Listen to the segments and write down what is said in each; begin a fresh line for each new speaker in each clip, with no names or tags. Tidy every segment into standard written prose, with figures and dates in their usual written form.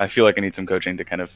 I feel like I need some coaching to kind of,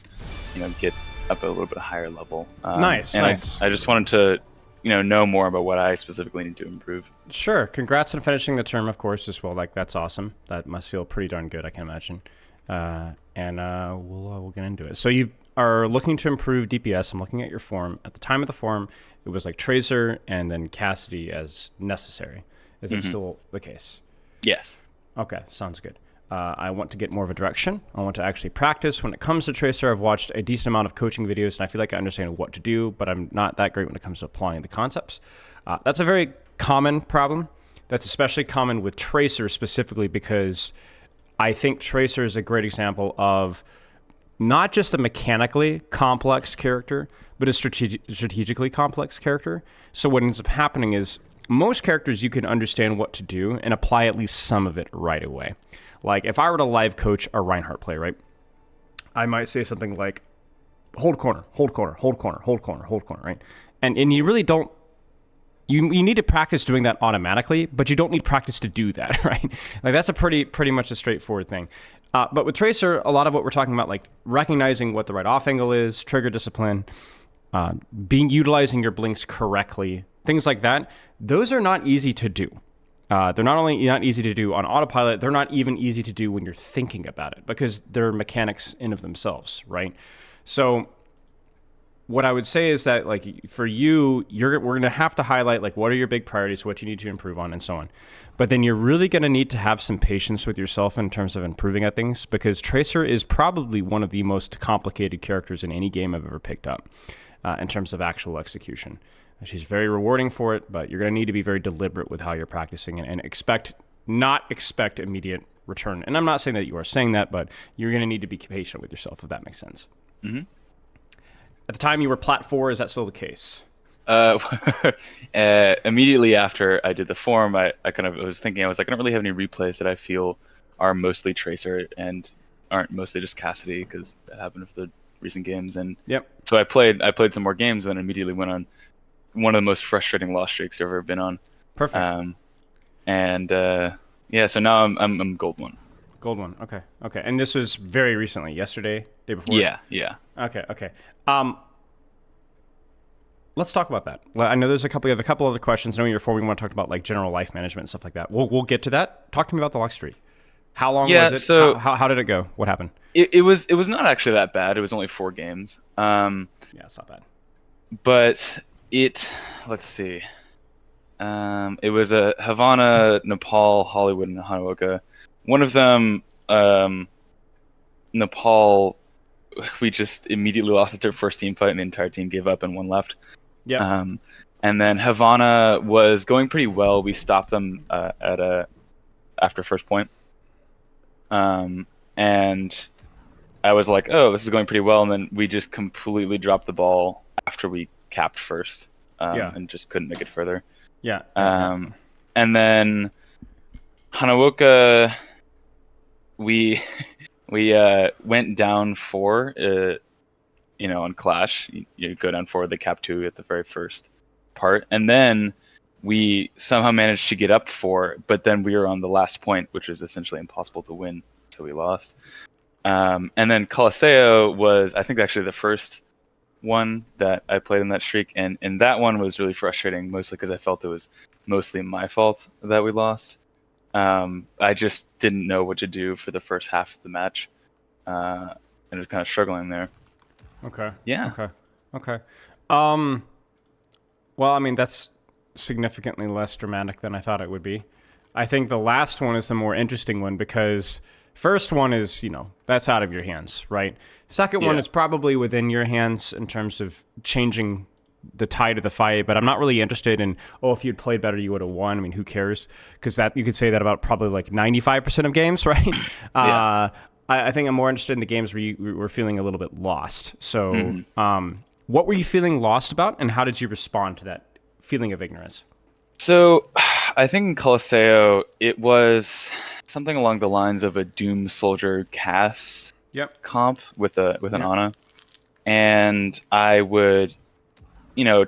get up a little bit higher level.
Nice.
I just wanted to, know more about what I specifically need to improve.
Sure. Congrats on finishing the term, of course, as well. Like, that's awesome. That must feel pretty darn good, I can imagine. We'll get into it. So you are looking to improve DPS. I'm looking at your form. At the time of the form, it was like Tracer and then Cassidy as necessary. Is it still the case?
Yes.
Okay, sounds good. I want to get more of a direction. I want to actually practice. When it comes to Tracer, I've watched a decent amount of coaching videos, and I feel like I understand what to do, but I'm not that great when it comes to applying the concepts. That's a very common problem. That's especially common with Tracer specifically because I think Tracer is a great example of not just a mechanically complex character, but a strategically complex character. So what ends up happening is most characters you can understand what to do and apply at least some of it right away. Like if I were to live coach a Reinhardt play, right? I might say something like, hold corner, hold corner, hold corner, hold corner, hold corner, right? And you really don't, you need to practice doing that automatically, but you don't need practice to do that, right? Like that's a pretty much a straightforward thing. But with Tracer, a lot of what we're talking about, like recognizing what the right off angle is, trigger discipline, utilizing your blinks correctly, things like that, those are not easy to do. They're not only not easy to do on autopilot, they're not even easy to do when you're thinking about it because they're mechanics in of themselves, right? So what I would say is that like for you, we're going to have to highlight like what are your big priorities, what you need to improve on and so on. But then you're really going to need to have some patience with yourself in terms of improving at things because Tracer is probably one of the most complicated characters in any game I've ever picked up in terms of actual execution. She's very rewarding for it, but you're going to need to be very deliberate with how you're practicing and not expect immediate return. And I'm not saying that you are saying that, but you're going to need to be patient with yourself, if that makes sense.
Mm-hmm.
At the time you were Plat 4, is that still the case?
Immediately after I did the form, I was thinking, I don't really have any replays that I feel are mostly Tracer and aren't mostly just Cassidy because that happened for the recent games. And
yep.
So I played some more games and then immediately went on one of the most frustrating loss streaks I've ever been on.
Perfect.
So now I'm gold 1.
Gold 1. Okay. And this was very recently, yesterday, day before.
Yeah.
Okay. Let's talk about that. I know there's a couple other questions. Knowing your form, we want to talk about like general life management and stuff like that. We'll get to that. Talk to me about the lock streak. How long was it?
So
how did it go? What happened?
It was not actually that bad. It was only 4 games.
Yeah, it's not bad.
But let's see. It was a Havana, Nepal, Hollywood, and Hanaoka. One of them, Nepal, we just immediately lost their first team fight and the entire team gave up and one left.
Yeah.
And then Havana was going pretty well. We stopped them after first point. And I was like, oh, this is going pretty well. And then we just completely dropped the ball after we capped first. And just couldn't make it further.
Yeah.
And then Hanaoka, we went down 4, on Clash. You go down 4, they cap 2 at the very first part. And then we somehow managed to get up 4, but then we were on the last point, which was essentially impossible to win, so we lost. And then Coliseo was, I think, actually the first one that I played in that streak, and that one was really frustrating, mostly because I felt it was mostly my fault that we lost. I just didn't know what to do for the first half of the match, and was kind of struggling there.
Okay.
Yeah.
Okay. Well, I mean, that's significantly less dramatic than I thought it would be. I think the last one is the more interesting one because first one is, that's out of your hands, right? Second one is probably within your hands in terms of changing the tide of the fight, but I'm not really interested in, if you'd played better, you would have won. I mean, who cares? Because that you could say that about probably like 95% of games, right? I think I'm more interested in the games where you were feeling a little bit lost. So what were you feeling lost about, and how did you respond to that feeling of ignorance?
So I think in Coliseo, it was something along the lines of a Doom Soldier Cass comp with an Ana. And I would,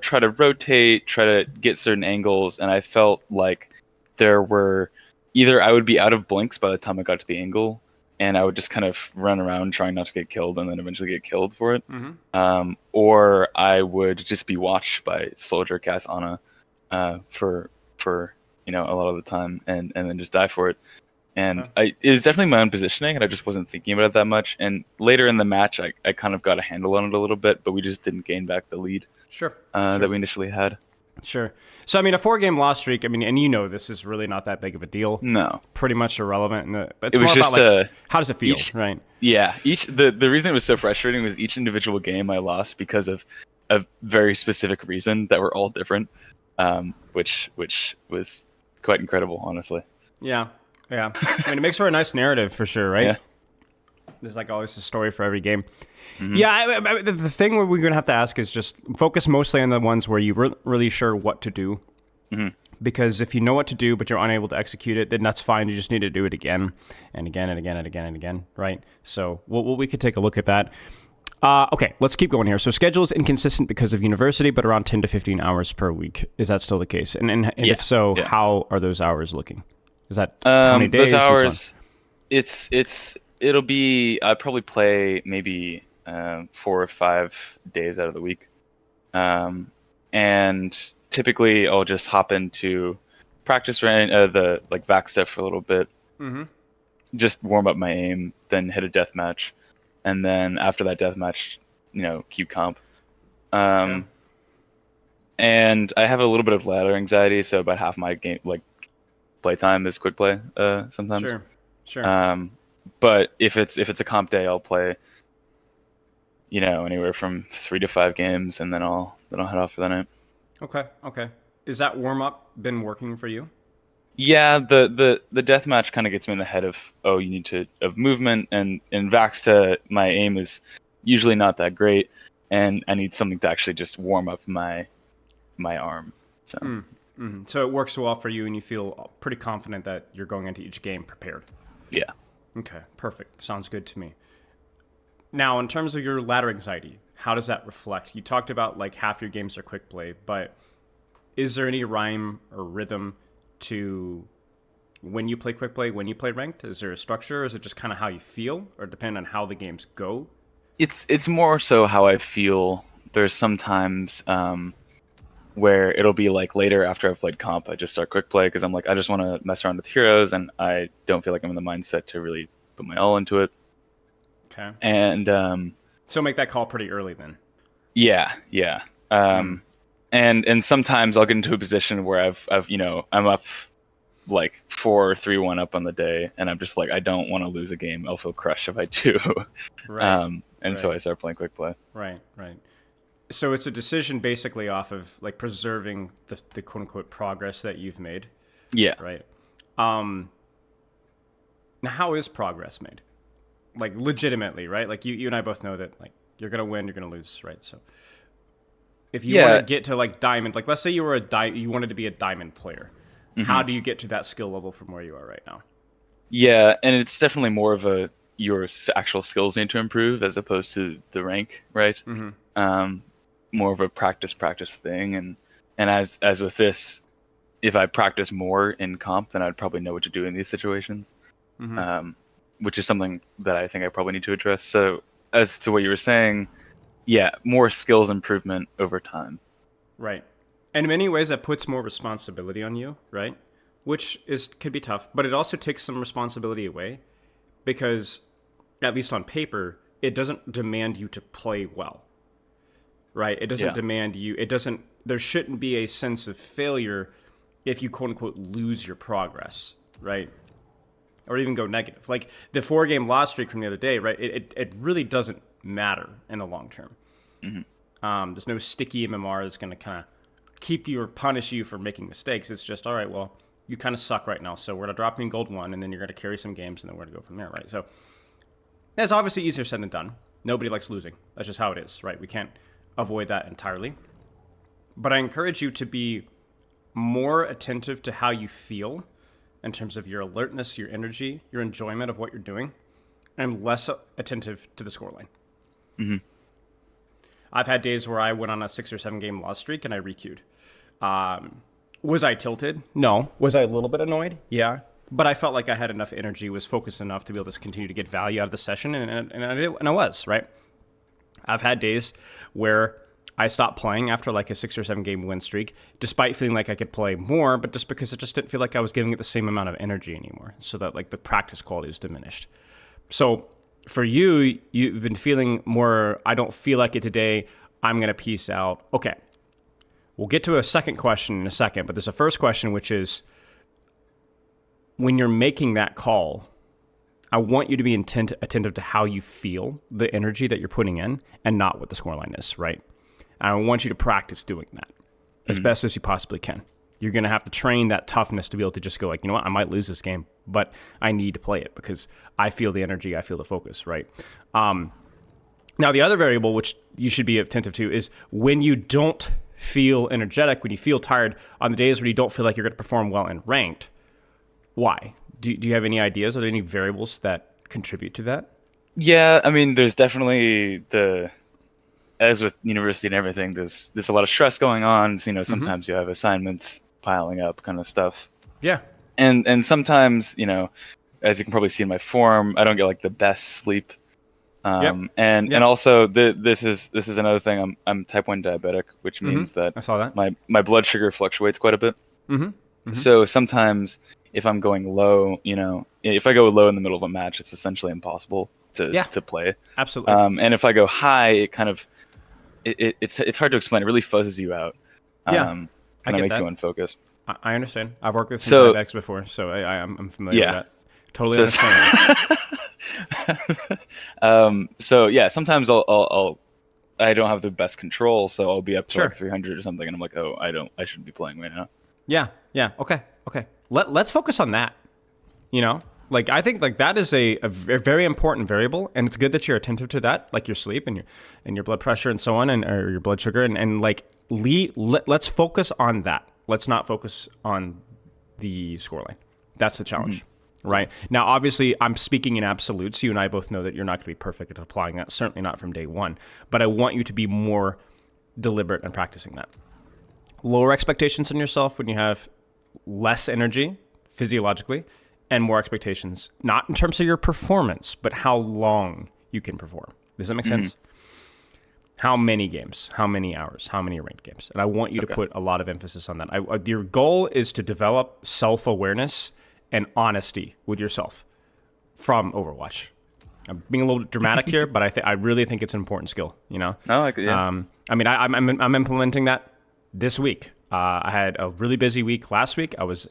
try to rotate, try to get certain angles, and I felt like there were either I would be out of blinks by the time I got to the angle, and I would just kind of run around trying not to get killed, and then eventually get killed for it.
Mm-hmm.
Or I would just be watched by Soldier Cass Ana for a lot of the time, and then just die for it. And
Okay.
it was definitely my own positioning, and I just wasn't thinking about it that much. And later in the match, I kind of got a handle on it a little bit, but we just didn't gain back the lead
Sure.
that we initially had.
Sure. So, I mean, a 4-game loss streak, I mean, and you know this is really not that big of a deal.
No,
Pretty much irrelevant. But it's
it was
more
just
about, like, how does it feel, right?
Yeah, the reason it was so frustrating was each individual game I lost because of a very specific reason that were all different, which was quite incredible, honestly.
Yeah. Yeah. I mean, it makes for a nice narrative for sure, right?
Yeah.
There's like always a story for every game.
Mm-hmm.
Yeah, the thing we're going to have to ask is just focus mostly on the ones where you're really sure what to do.
Mm-hmm.
Because if you know what to do, but you're unable to execute it, then that's fine. You just need to do it again and again and again and again and again, right? So we could take a look at that. Okay, let's keep going here. So schedule is inconsistent because of university, but around 10 to 15 hours per week. Is that still the case? And
Yeah.
if so,
Yeah.
how are those hours looking? Is that how many days?
Those
and so on?
it'll be I probably play maybe 4 or 5 days out of the week, and typically I'll just hop into practice range, the like vac stuff for a little bit,
Mm-hmm.
just warm up my aim, then hit a death match, and then after that death match, queue comp.
Okay.
And I have a little bit of ladder anxiety, so about half my game playtime is quick play sometimes.
Sure.
But if it's a comp day, I'll play anywhere from 3 to 5 games, and then I'll head off for the night.
Okay. Is that warm up been working for you?
Yeah, the death match kind of gets me in the head of you need of movement, and in Vaxta my aim is usually not that great, and I need something to actually just warm up my arm. So
Mm-hmm. So it works well for you, and you feel pretty confident that you're going into each game prepared.
yeah.
Okay, perfect. Sounds good to me. Now, in terms of your ladder anxiety, how does that reflect? You talked about like half your games are quick play, but is there any rhyme or rhythm to when you play quick play, when you play ranked? Is there a structure, or is it just kind of how you feel, or depend on how the games go?
It's more so how I feel. There's sometimes where it'll be like later after I've played comp, I just start quick play because I'm like, I just want to mess around with heroes, and I don't feel like I'm in the mindset to really put my all into it.
Okay.
And
So make that call pretty early then.
yeah. And sometimes I'll get into a position where I'm up like 4-3-1 up on the day, and I'm just like, I don't want to lose a game. I'll feel crushed if I do.
Right.
So I start playing quick play.
Right. So it's a decision basically off of like preserving the quote unquote progress that you've made.
Yeah.
Right. Now, how is progress made? Like legitimately, right? Like you and I both know that like you're gonna win, you're gonna lose, right? So if you want to get to like diamond, like let's say you were you wanted to be a diamond player, how do you get to that skill level from where you are right now?
Yeah, and it's definitely more of your actual skills need to improve as opposed to the rank, right? More of a practice thing, and as with this, if I practice more in comp, then I'd probably know what to do in these situations, which is something that I think I probably need to address. So as to what you were saying, yeah, more skills improvement over time.
Right. And in many ways, that puts more responsibility on you, right? Which could be tough, but it also takes some responsibility away because, at least on paper, it doesn't demand you to play well, right? It doesn't demand you. There shouldn't be a sense of failure if you quote unquote lose your progress, right? Or even go negative. Like the 4-game loss streak from the other day, right? It really doesn't matter in the long term. There's no sticky MMR that's going to kind of keep you or punish you for making mistakes. It's just, all right, well, you kind of suck right now, so we're going to drop you in gold 1, and then you're going to carry some games, and then we're going to go from there, right? So that's obviously easier said than done. Nobody likes losing. That's just how it is, right? We can't avoid that entirely. But I encourage you to be more attentive to how you feel in terms of your alertness, your energy, your enjoyment of what you're doing, and less attentive to the scoreline. I've had days where I went on a 6 or 7 game loss streak and I requeued. Was I tilted? No. Was I a little bit annoyed? Yeah. but I felt like I had enough energy, was focused enough to be able to continue to get value out of the session, and I was, right? I've had days where I stopped playing after like a 6 or 7 game win streak, despite feeling like I could play more, but just because I just didn't feel like I was giving it the same amount of energy anymore, so that like the practice quality was diminished. So for you, you've been feeling more, I don't feel like it today, I'm going to peace out. Okay, we'll get to a second question in a second, but there's a first question, which is, when you're making that call, I want you to be attentive to how you feel, the energy that you're putting in, and not what the scoreline is, right? And I want you to practice doing that as best as you possibly can. You're going to have to train that toughness to be able to just go like, you know what, I might lose this game, but I need to play it because I feel the energy, I feel the focus, right? Now, the other variable, which you should be attentive to, is when you don't feel energetic, when you feel tired, on the days when you don't feel like you're going to perform well in ranked, why? Do you have any ideas? Are there any variables that contribute to that?
Yeah, I mean, there's definitely as with university and everything, there's a lot of stress going on. So, sometimes you have assignments piling up, kind of stuff.
Yeah.
And sometimes, as you can probably see in my form, I don't get like the best sleep. And also this is another thing. I'm type 1 diabetic, which means that
I saw that.
my blood sugar fluctuates quite a bit. So sometimes if I'm going low, if I go low in the middle of a match, it's essentially impossible to play.
Absolutely.
And if I go high, it kind of it's hard to explain. It really fuzzes you out. Kind of makes you unfocused.
I understand. I've worked with some diabetics before, so I'm familiar with that. Totally understand.
So yeah, sometimes I don't have the best control, so I'll be up to like 300 or something, and I'm like, oh, I shouldn't be playing right now.
Yeah. Okay. Let's focus on that. Like I think like that is a very important variable, and it's good that you're attentive to that, like your sleep and your blood pressure and so on, or your blood sugar, and like let's focus on that. Let's not focus on the scoreline. That's the challenge. Right. Now, obviously, I'm speaking in absolutes. You and I both know that you're not going to be perfect at applying that, certainly not from day one. But I want you to be more deliberate in practicing that. Lower expectations on yourself when you have less energy physiologically, and more expectations, not in terms of your performance, but how long you can perform. Does that make sense? How many games, how many hours, how many ranked games? And I want you to put a lot of emphasis on that. Your goal is to develop self-awareness and honesty with yourself from Overwatch. I'm being a little dramatic here, but I really think it's an important skill.
No,
I'm implementing that this week. I had a really busy week last week. I was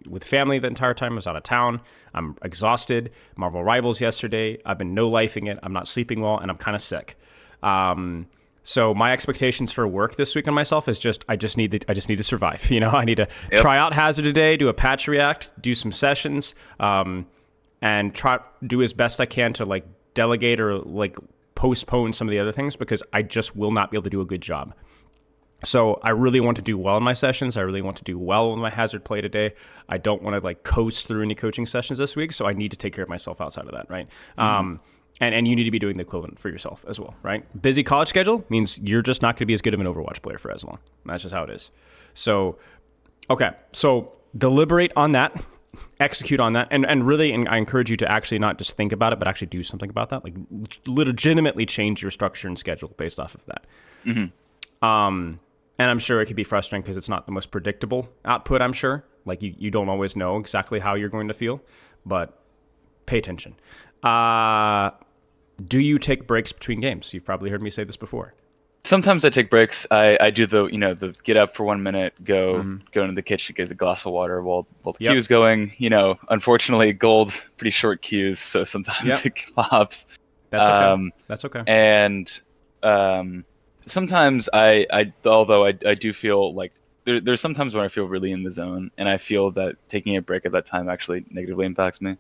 with family the entire time. I was out of town. I'm exhausted. Marvel Rivals yesterday. I've been no-lifing it. I'm not sleeping well, and I'm kind of sick. So my expectations for work this week on myself is I just need to survive. I need to try out Hazard today, do a patch react, do some sessions, and try do as best I can to like delegate or like postpone some of the other things because I just will not be able to do a good job. So I really want to do well in my sessions. I really want to do well with my Hazard play today. I don't want to like coast through any coaching sessions this week. So I need to take care of myself outside of that, right? And you need to be doing the equivalent for yourself as well, right? Busy college schedule means you're just not going to be as good of an Overwatch player for as long. That's just how it is. So, okay. So deliberate on that, execute on that, and really, and I encourage you to actually not just think about it, but actually do something about that. Like legitimately change your structure and schedule based off of that. And I'm sure it could be frustrating because it's not the most predictable output, I'm sure. Like you don't always know exactly how you're going to feel, but pay attention. Do you take breaks between games? You've probably heard me say this before.
Sometimes I take breaks. I do the get up for 1 minute, go into the kitchen, get a glass of water while the queue's going. Unfortunately, gold pretty short queues, so sometimes it pops.
That's okay.
And sometimes although I do feel like there's sometimes when I feel really in the zone, and I feel that taking a break at that time actually negatively impacts me.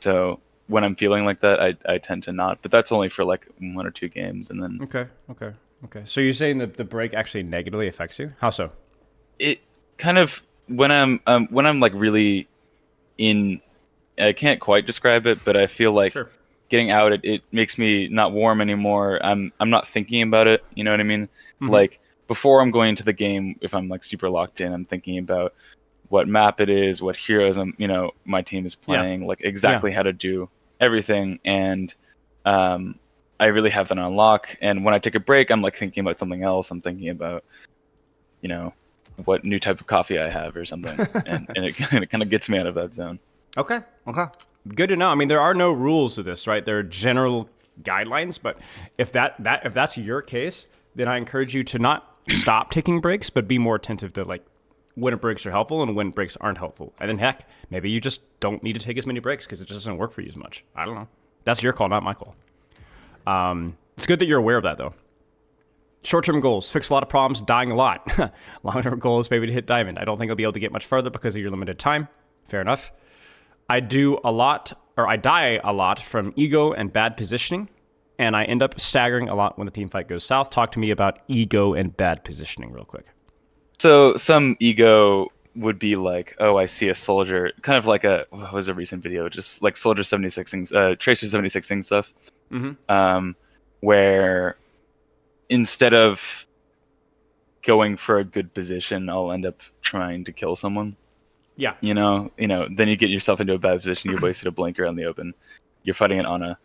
So when I'm feeling like that, I tend to not. But that's only for like 1 or 2 games, and then
Okay. So you're saying that the break actually negatively affects you? How so?
It kind of when I'm like really in, I can't quite describe it, but I feel like getting out, it makes me not warm anymore. I'm not thinking about it. You know what I mean? Like before I'm going into the game, if I'm like super locked in, I'm thinking about what map it is, what heroes my team is
Yeah.
playing, like
Yeah.
exactly how to do everything. And I really have that on lock. And when I take a break, I'm like thinking about something else. I'm thinking about, what new type of coffee I have or something. And it kind of gets me out of that zone.
Okay. Okay. Good to know. I mean, there are no rules to this, right? There are general guidelines, but if that's your case, then I encourage you to not stop taking breaks, but be more attentive to like when breaks are helpful and when breaks aren't helpful. And then heck, maybe you just don't need to take as many breaks because it just doesn't work for you as much. I don't know. That's your call, not my call. It's good that you're aware of that though. Short-term goals, fix a lot of problems, dying a lot. Long-term goals, maybe to hit diamond. I don't think I'll be able to get much further because of your limited time. Fair enough. I die a lot from ego and bad positioning, and I end up staggering a lot when the team fight goes south. Talk to me about ego and bad positioning real quick.
So some ego would be like, oh, I see a soldier, kind of like what was a recent video, just like Soldier 76ing, Tracer 76ing stuff, where instead of going for a good position, I'll end up trying to kill someone.
Yeah.
Then you get yourself into a bad position. You've wasted a blinker on the open. You're fighting an Ana.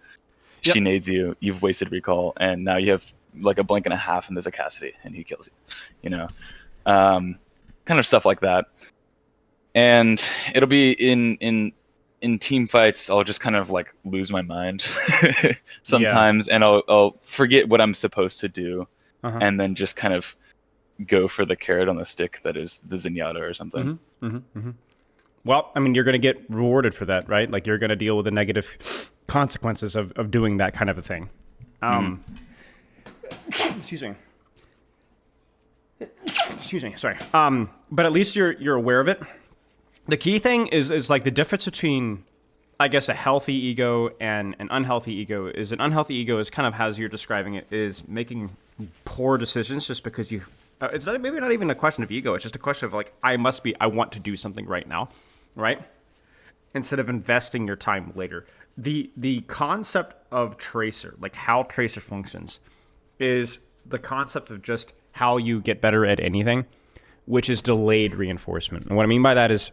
She nades you. You've wasted recall, and now you have like a blink and a half, and there's a Cassidy, and he kills you. Kind of stuff like that. And it'll be in team fights. I'll just kind of like lose my mind sometimes, and I'll forget what I'm supposed to do, and then just kind of go for the carrot on the stick that is the Zenyatta or something.
Well, I mean, you're going to get rewarded for that, right? Like, you're going to deal with the negative consequences of doing that kind of a thing. Excuse me. Excuse me. Sorry. But at least you're aware of it. The key thing is like the difference between, I guess, a healthy ego and an unhealthy ego is an unhealthy ego is kind of, as you're describing it, is making poor decisions just because you... it's maybe not even a question of ego. It's just a question of like, I want to do something right now, right? Instead of investing your time later. The concept of Tracer, like how Tracer functions, is the concept of just how you get better at anything, which is delayed reinforcement. And what I mean by that is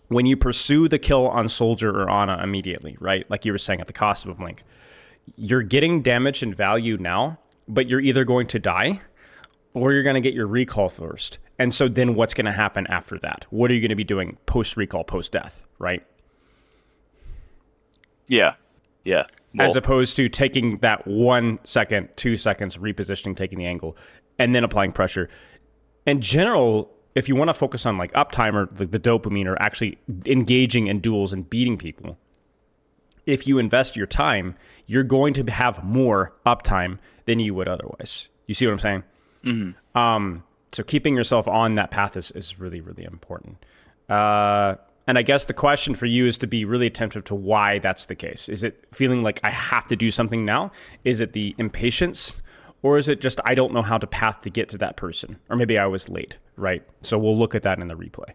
when you pursue the kill on Soldier or Ana immediately, right? Like you were saying, at the cost of a blink, you're getting damage and value now, but you're either going to die or you're going to get your recall first. And so then what's going to happen after that? What are you going to be doing post-recall, post-death, right?
Yeah. Well,
as opposed to taking that 1 second, 2 seconds, repositioning, taking the angle, and then applying pressure. In general, if you want to focus on like uptime or the dopamine or actually engaging in duels and beating people, if you invest your time, you're going to have more uptime than you would otherwise. You see what I'm saying? Mm-hmm. So keeping yourself on that path is really, really important. And I guess the question for you is to be really attentive to why that's the case. Is it feeling like I have to do something now? Is it the impatience? Or is it just I don't know how to path to get to that person? Or maybe I was late, right? So we'll look at that in the replay.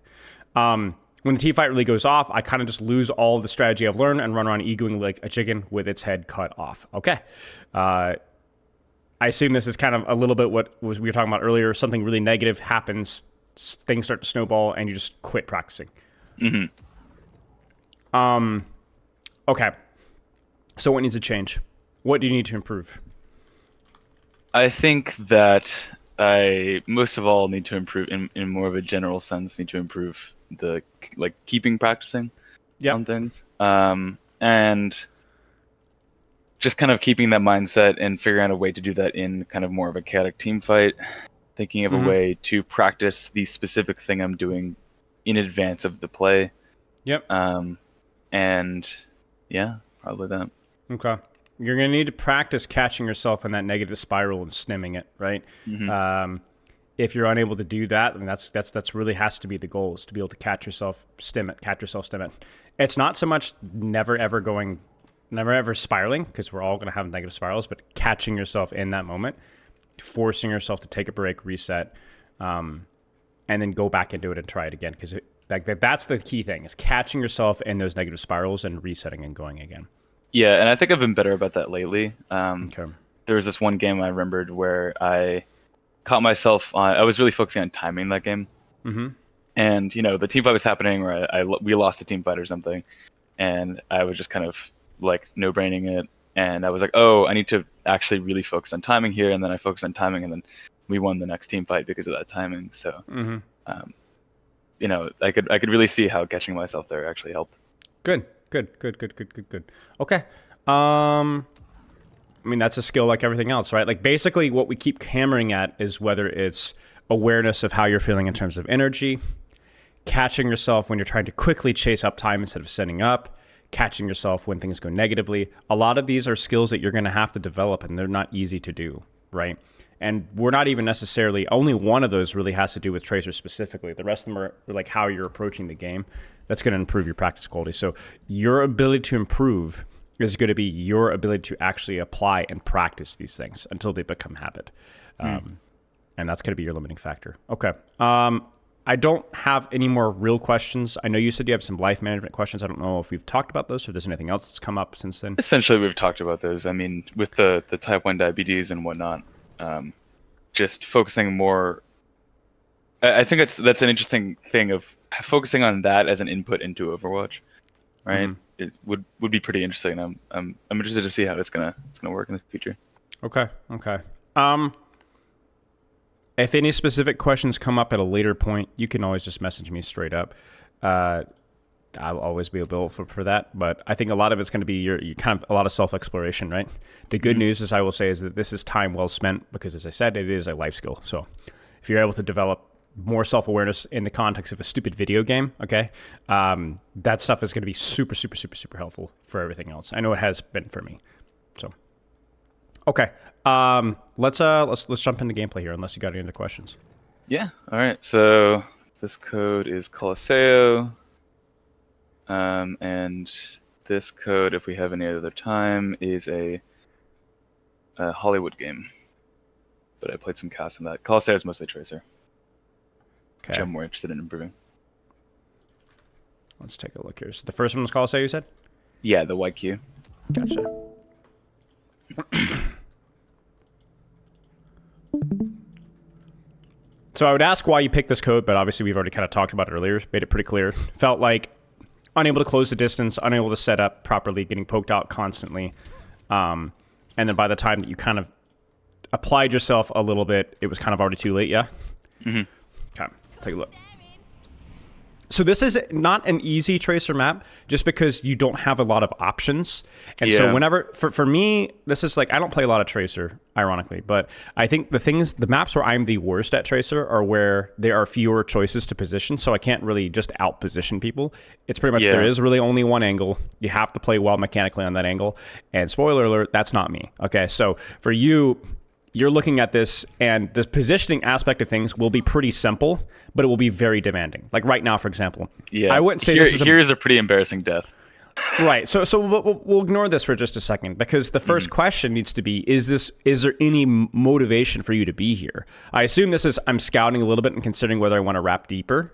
When the T-fight really goes off, I kind of just lose all the strategy I've learned and run around egoing like a chicken with its head cut off. Okay. I assume this is kind of a little bit what we were talking about earlier. Something really negative happens, things start to snowball, and you just quit practicing.
Mm-hmm.
Okay. So what needs to change? What do you need to improve?
I think that I most of all need to improve in more of a general sense. Need to improve the like keeping practicing on things, and just kind of keeping that mindset and figuring out a way to do that in kind of more of a chaotic team fight. Thinking of a way to practice the specific thing I'm doing in advance of the play.
Yep.
And yeah, probably that.
Okay. You're going to need to practice catching yourself in that negative spiral and stemming it, right? Mm-hmm. If you're unable to do that, then that's really has to be the goal, is to be able to catch yourself, stem it. It's not so much never ever spiraling, because we're all going to have negative spirals, but catching yourself in that moment, forcing yourself to take a break, reset, and then go back into it and try it again, because that's the key thing, is catching yourself in those negative spirals and resetting and going again.
Yeah, and I think I've been better about that lately. There was this one game I remembered where I caught myself on... I was really focusing on timing that game. Mm-hmm. And the team fight was happening, or we lost a team fight or something, and I was just kind of like no braining it, and I was like, oh, I need to actually really focus on timing here, and then I focused on timing, and then we won the next team fight because of that timing. So, I could really see how catching myself there actually helped.
Good. Okay. I mean, that's a skill like everything else, right? Like basically what we keep hammering at is whether it's awareness of how you're feeling in terms of energy, catching yourself when you're trying to quickly chase up time instead of setting up, catching yourself when things go negatively. A lot of these are skills that you're going to have to develop, and they're not easy to do, right? And we're not even necessarily, only one of those really has to do with Tracer specifically. The rest of them are like how you're approaching the game. That's going to improve your practice quality. So your ability to improve is going to be your ability to actually apply and practice these things until they become habit. And that's going to be your limiting factor. Okay. I don't have any more real questions. I know you said you have some life management questions. I don't know if we've talked about those or there's anything else that's come up since then.
Essentially, we've talked about those. I mean, with the type 1 diabetes and whatnot, just focusing more. I think that's an interesting thing of focusing on that as an input into Overwatch, right? It would be pretty interesting. I'm interested to see how it's gonna work in the future. Okay.
If any specific questions come up at a later point, you can always just message me straight up. I'll always be available for that. But I think a lot of it's going to be your kind of a lot of self-exploration, right? The good news is I will say is that this is time well spent because, as I said, it is a life skill. So if you're able to develop more self-awareness in the context of a stupid video game, okay, that stuff is going to be super, super, super, super helpful for everything else. I know it has been for me. So, okay. Let's jump into gameplay here, unless you got any other questions.
Yeah. All right. So this code is Coliseo, and this code, if we have any other time, is a Hollywood game. But I played some Cass in that. Coliseo is mostly Tracer, which I'm more interested in improving.
Let's take a look here. So the first one was Coliseo, you said?
Yeah, the YQ.
Gotcha. So I would ask why you picked this code, but obviously we've already kind of talked about it earlier, made it pretty clear. Felt like unable to close the distance, unable to set up properly, getting poked out constantly. And then by the time that you kind of applied yourself a little bit, it was kind of already too late, yeah? Okay, take a look. So this is not an easy Tracer map just because you don't have a lot of options. And so whenever, for me, this is like, I don't play a lot of Tracer, ironically, but I think the maps where I'm the worst at Tracer are where there are fewer choices to position. So I can't really just out-position people. It's pretty much, there is really only one angle. You have to play well mechanically on that angle. And spoiler alert, that's not me. Okay, so for you, you're looking at this, and the positioning aspect of things will be pretty simple, but it will be very demanding. Like right now, for example, I wouldn't say
here's a pretty embarrassing death.
Right. So we'll ignore this for just a second, because the first question needs to be: is there any motivation for you to be here? I assume this is I'm scouting a little bit and considering whether I want to wrap deeper.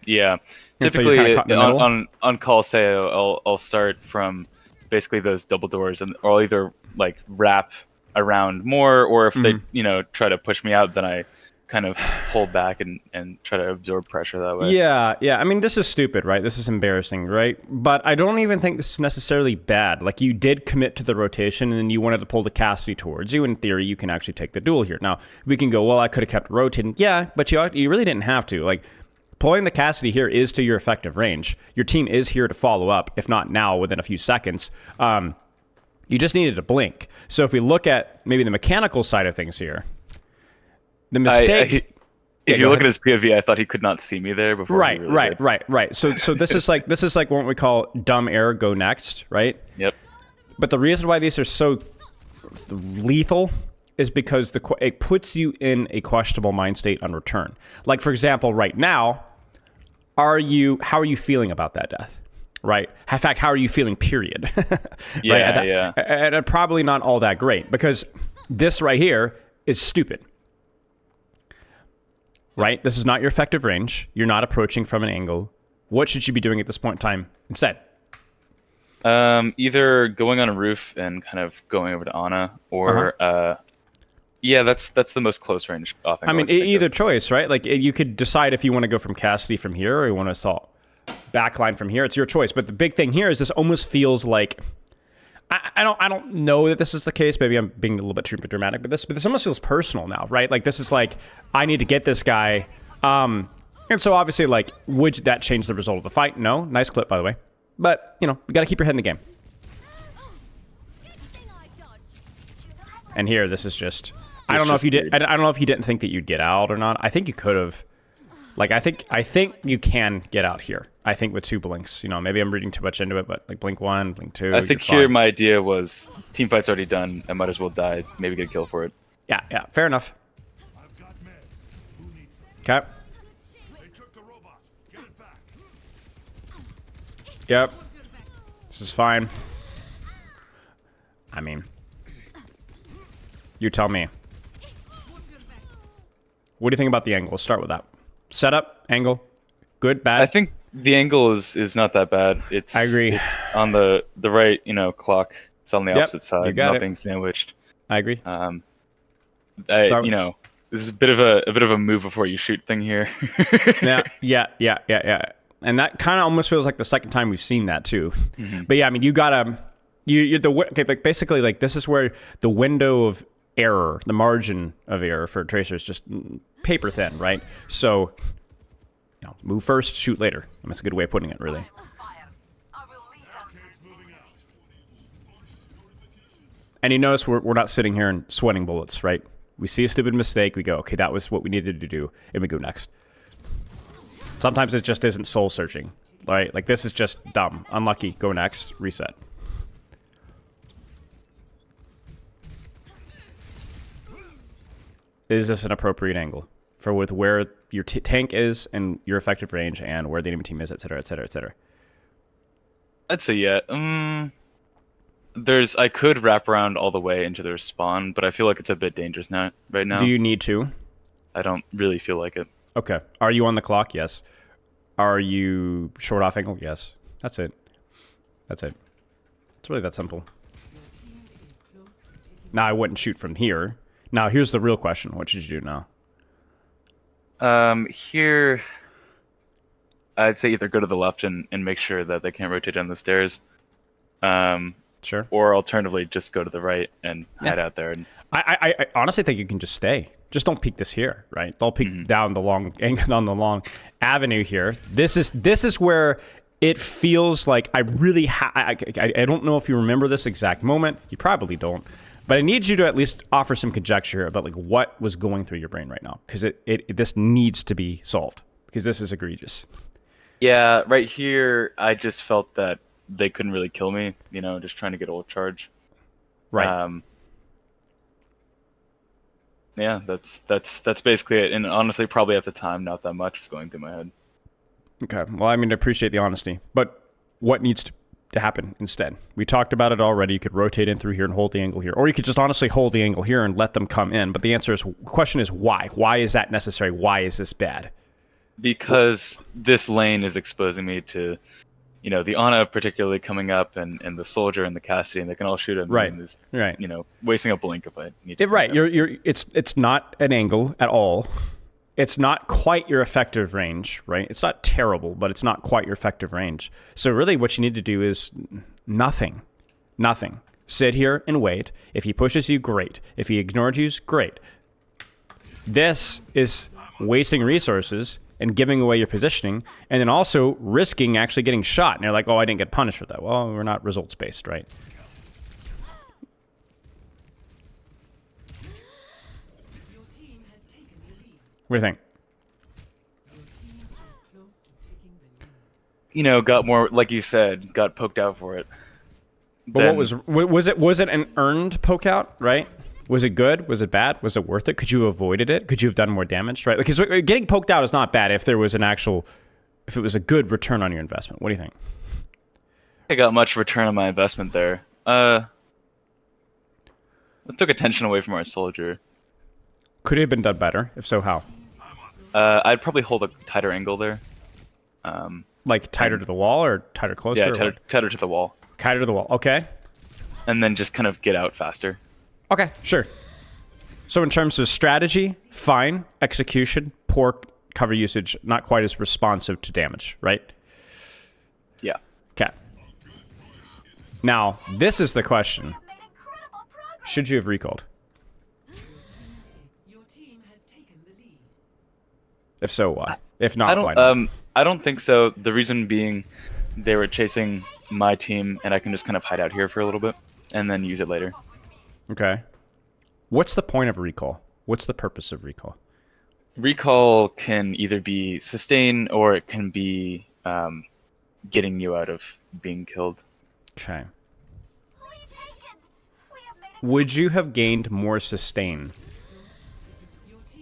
Yeah. Typically, on Coliseo, I'll start from basically those double doors, and I'll either like wrap around more, or if they try to push me out, then I kind of pull back and try to absorb pressure that way.
Yeah. I mean, this is stupid, right? This is embarrassing, right? But I don't even think this is necessarily bad. Like, you did commit to the rotation, and you wanted to pull the Cassidy towards you. In theory, you can actually take the duel here. Now, we can go, well, I could have kept rotating. Yeah, but you really didn't have to. Like, pulling the Cassidy here is to your effective range. Your team is here to follow up, if not now, within a few seconds. You just needed to blink. So if we look at maybe the mechanical side of things here, the mistake.
If you look at his POV, I thought he could not see me there before.
Right. So this is like what we call dumb air go next, right?
Yep.
But the reason why these are so lethal is because it puts you in a questionable mind state on return. Like, for example, right now, how are you feeling about that death? Right. In fact, how are you feeling? Period.
Yeah.
And probably not all that great, because this right here is stupid. Right. This is not your effective range. You're not approaching from an angle. What should you be doing at this point in time instead?
Either going on a roof and kind of going over to Ana, or Yeah, that's the most close range off
I
angle
mean,
can think
either
of.
choice, right? Like you could decide if you want to go from Cassidy from here or you want to assault backline from here. It's your choice. But the big thing here is this almost feels like I don't know that this is the case. Maybe I'm being a little bit too dramatic, but this almost feels personal now, right? Like this is like I need to get this guy. And so obviously, like, would that change the result of the fight? No. Nice clip, by the way. But you got to keep your head in the game. And here, this is just. I don't know if you did. I don't know if you didn't think that you'd get out or not. I think you could have. Like, I think you can get out here. I think with 2 blinks. Maybe I'm reading too much into it, but like blink 1, blink 2.
I think here my idea was team fight's already done. I might as well die. Maybe get a kill for it.
Yeah. Fair enough. Okay. Yep. This is fine. I mean, you tell me. What do you think about the angle? Let's start with that. Setup, angle, good, bad?
I think the angle is not that bad.
I agree.
It's on the right, clock. It's on the opposite side, not being sandwiched.
I agree.
This is a bit of a move before you shoot thing here.
Yeah. And that kind of almost feels like the second time we've seen that too.
Mm-hmm.
But yeah, I mean, you gotta, like basically like this is where the window of error, the margin of error for a tracer is just paper thin, right? So, move first, shoot later. That's a good way of putting it, really. And you notice we're not sitting here and sweating bullets, right? We see a stupid mistake, we go, okay, that was what we needed to do, and we go next. Sometimes it just isn't soul searching, right? Like this is just dumb, unlucky, go next, reset. Is this an appropriate angle for with where your tank is and your effective range and where the enemy team is, etc., etc., etc.?
I'd say yeah. I could wrap around all the way into their spawn, but I feel like it's a bit dangerous right now.
Do you need to?
I don't really feel like it.
Okay. Are you on the clock? Yes. Are you short off angle? Yes. That's it. It's really that simple. Now, I wouldn't shoot from here. Now, here's the real question. What should you do now?
Here, I'd say either go to the left and make sure that they can't rotate down the stairs.
Sure.
Or alternatively, just go to the right and hide out there. And
I honestly think you can just stay. Just don't peek this here, right? Don't peek down the long avenue here. This is where it feels like I really I don't know if you remember this exact moment. You probably don't. But I need you to at least offer some conjecture about like what was going through your brain right now, because this needs to be solved, because this is egregious.
Yeah, right here, I just felt that they couldn't really kill me. Just trying to get ult charge.
Right.
Yeah, that's basically it. And honestly, probably at the time, not that much was going through my head.
Okay. Well, I mean, I appreciate the honesty, but what needs to happen instead? We talked about it already. You could rotate in through here and hold the angle here, or you could just honestly hold the angle here and let them come in. But the question is why? Why is that necessary? Why is this bad?
Because this lane is exposing me to, the Ana particularly coming up, and the soldier and the Cassidy, and they can all shoot at me.
Right.
And this,
right.
Wasting a blink if I need to.
Right. It's not an angle at all. It's not quite your effective range, right? It's not terrible, but it's not quite your effective range. So really what you need to do is nothing. Sit here and wait. If he pushes you, great. If he ignores you, great. This is wasting resources and giving away your positioning, and then also risking actually getting shot. And they're like, oh, I didn't get punished for that. Well, we're not results-based, right? What do you think?
Got more, like you said, got poked out for it.
But was it an earned poke out, right? Was it good? Was it bad? Was it worth it? Could you have avoided it? Could you have done more damage, right? Because getting poked out is not bad if it was a good return on your investment. What do you think?
I got much return on my investment there. It took attention away from our soldier.
Could it have been done better? If so, how?
I'd probably hold a tighter angle there.
Like tighter to the wall or tighter closer?
Yeah, tighter to the wall.
Tighter to the wall, okay.
And then just kind of get out faster.
Okay, sure. So in terms of strategy, fine. Execution, poor cover usage, not quite as responsive to damage, right?
Yeah.
Okay. Now, this is the question. Should you have recalled? If so, why? If not, why not?
I don't think so. The reason being, they were chasing my team, and I can just kind of hide out here for a little bit, and then use it later.
Okay. What's the point of recall? What's the purpose of recall?
Recall can either be sustain, or it can be getting you out of being killed.
Okay. Would you have gained more sustain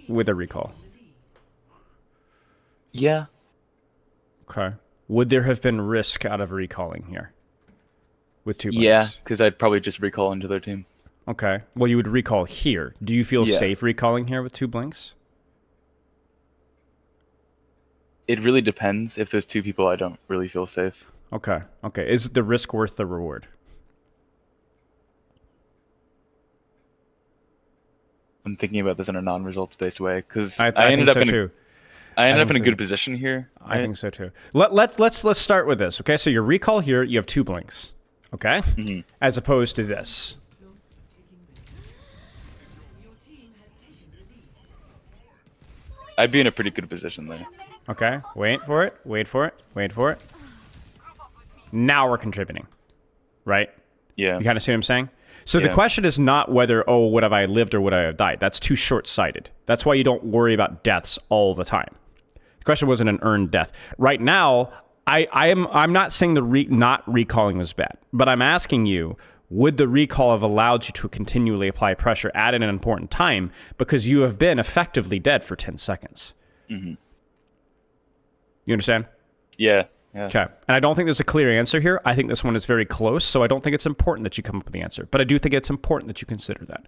with a recall?
Yeah.
Okay. Would there have been risk out of recalling here? With 2 blinks?
Yeah, because I'd probably just recall into their team.
Okay. Well, you would recall here. Do you feel safe recalling here with 2 blinks?
It really depends. If there's 2 people, I don't really feel safe.
Okay. Okay. Is the risk worth the reward?
I'm thinking about this in a non-results based way, because
I
ended
think
up
so
in
too.
I ended up in a
so
good
too.
position here.
I think so too. Let's start with this. Okay, so your recall here, you have 2 blinks. Okay, as opposed to this.
I'd be in a pretty good position there.
Okay, wait for it. Wait for it. Wait for it. Now we're contributing, right?
Yeah.
You kind of see what I'm saying? So the question is not whether, oh, would have I lived or would I have died? That's too short-sighted. That's why you don't worry about deaths all the time. The question wasn't an earned death. Right now, I'm not saying not recalling was bad, but I'm asking you, would the recall have allowed you to continually apply pressure at an important time because you have been effectively dead for 10 seconds? You understand?
Yeah.
Okay. And I don't think there's a clear answer here. I think this one is very close, so I don't think it's important that you come up with the answer. But I do think it's important that you consider that.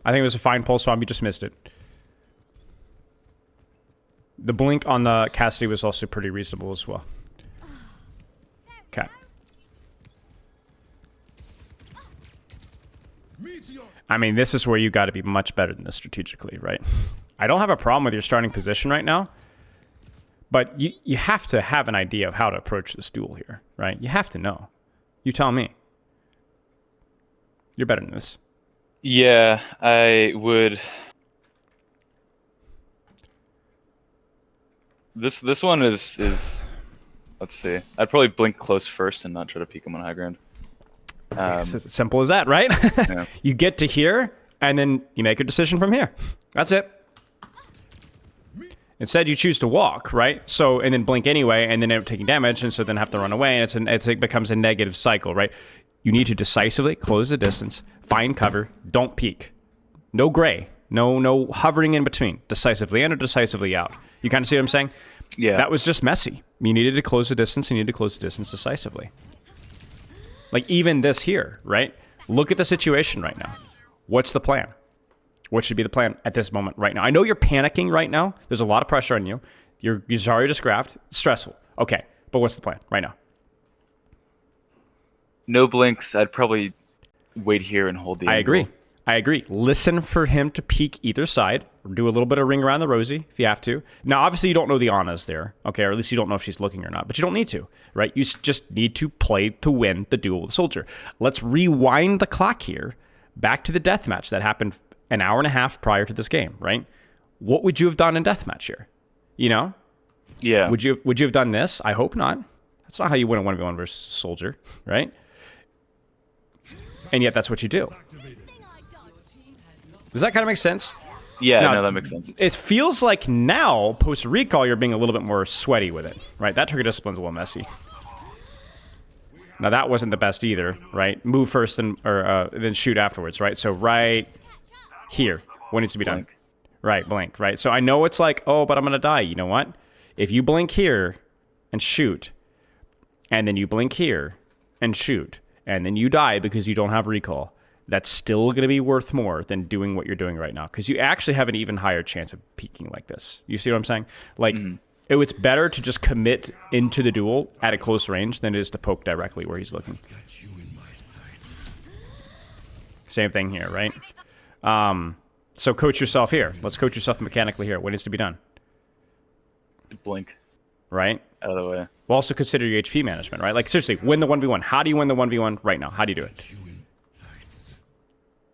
I think it was a fine pulse bomb. You just missed it. The blink on the Cassidy was also pretty reasonable as well. Okay. I mean, this is where you got to be much better than this strategically, right? I don't have a problem with your starting position right now, but you have to have an idea of how to approach this duel here, right? You have to know. You tell me. You're better than this.
Yeah, I would. This one is let's see. I'd probably blink close first and not try to peek him on high ground.
It's as simple as that, right?
Yeah.
You get to here, and then you make a decision from here. That's it. Instead, you choose to walk, right? So, and then blink anyway, and then end up taking damage, and so then have to run away, and it becomes a negative cycle, right? You need to decisively close the distance, find cover, don't peek. No gray. No hovering in between. Decisively in or decisively out. You kind of see what I'm saying?
Yeah.
That was just messy. You needed to close the distance, you needed to close the distance decisively. Like even this here, right? Look at the situation right now. What's the plan? What should be the plan at this moment right now? I know you're panicking right now. There's a lot of pressure on you. You're already just graphed. It's stressful. Okay, but what's the plan right now?
No blinks. I'd probably wait here and hold the angle.
I agree. Listen for him to peek either side. Or do a little bit of ring around the rosy if you have to. Now, obviously, you don't know the Anna's there, okay? Or at least you don't know if she's looking or not. But you don't need to, right? You just need to play to win the duel with the soldier. Let's rewind the clock here back to the deathmatch that happened an hour and a half prior to this game, right? What would you have done in deathmatch here? You know?
Yeah.
Would you have done this? I hope not. That's not how you win a 1v1 versus soldier, right? And yet that's what you do. Does that kind of make sense?
Yeah,
now,
no, that makes sense.
It feels like now, post-recall, you're being a little bit more sweaty with it, right? That trigger discipline's a little messy. Now, that wasn't the best either, right? Move first and then shoot afterwards, right? So right here, what needs to be done? Right, blink, right? So I know it's like, oh, but I'm going to die. You know what? If you blink here and shoot, and then you blink here and shoot, and then you die because you don't have recall, that's still going to be worth more than doing what you're doing right now, because you actually have an even higher chance of peaking like this. You see what I'm saying? Like, It's better to just commit into the duel at a close range than it is to poke directly where he's looking. Same thing here, right? So coach yourself here. Let's coach yourself mechanically here. What needs to be done?
Blink.
Right?
Out of the way.
We'll also consider your HP management, right? Like, seriously, win the 1v1. How do you win the 1v1 right now? How do you do it?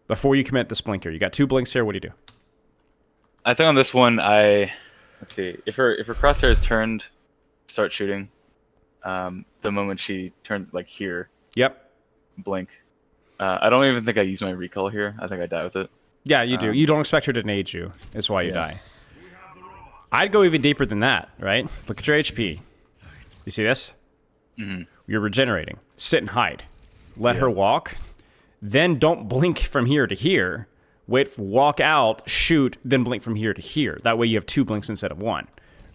Before you commit this blink here. You got 2 blinks here. What do you do?
I think on this one, let's see. If her crosshair is turned, start shooting. The moment she turns, like, here.
Yep.
Blink. I don't even think I use my recall here. I think I die with it.
Yeah, you do. You don't expect her to nade you. That's why you die. I'd go even deeper than that, right? Look at your HP. You see this?
Mm-hmm.
You're regenerating. Sit and hide. Let her walk. Then don't blink from here to here. Wait, walk out, shoot, then blink from here to here. That way you have 2 blinks instead of 1,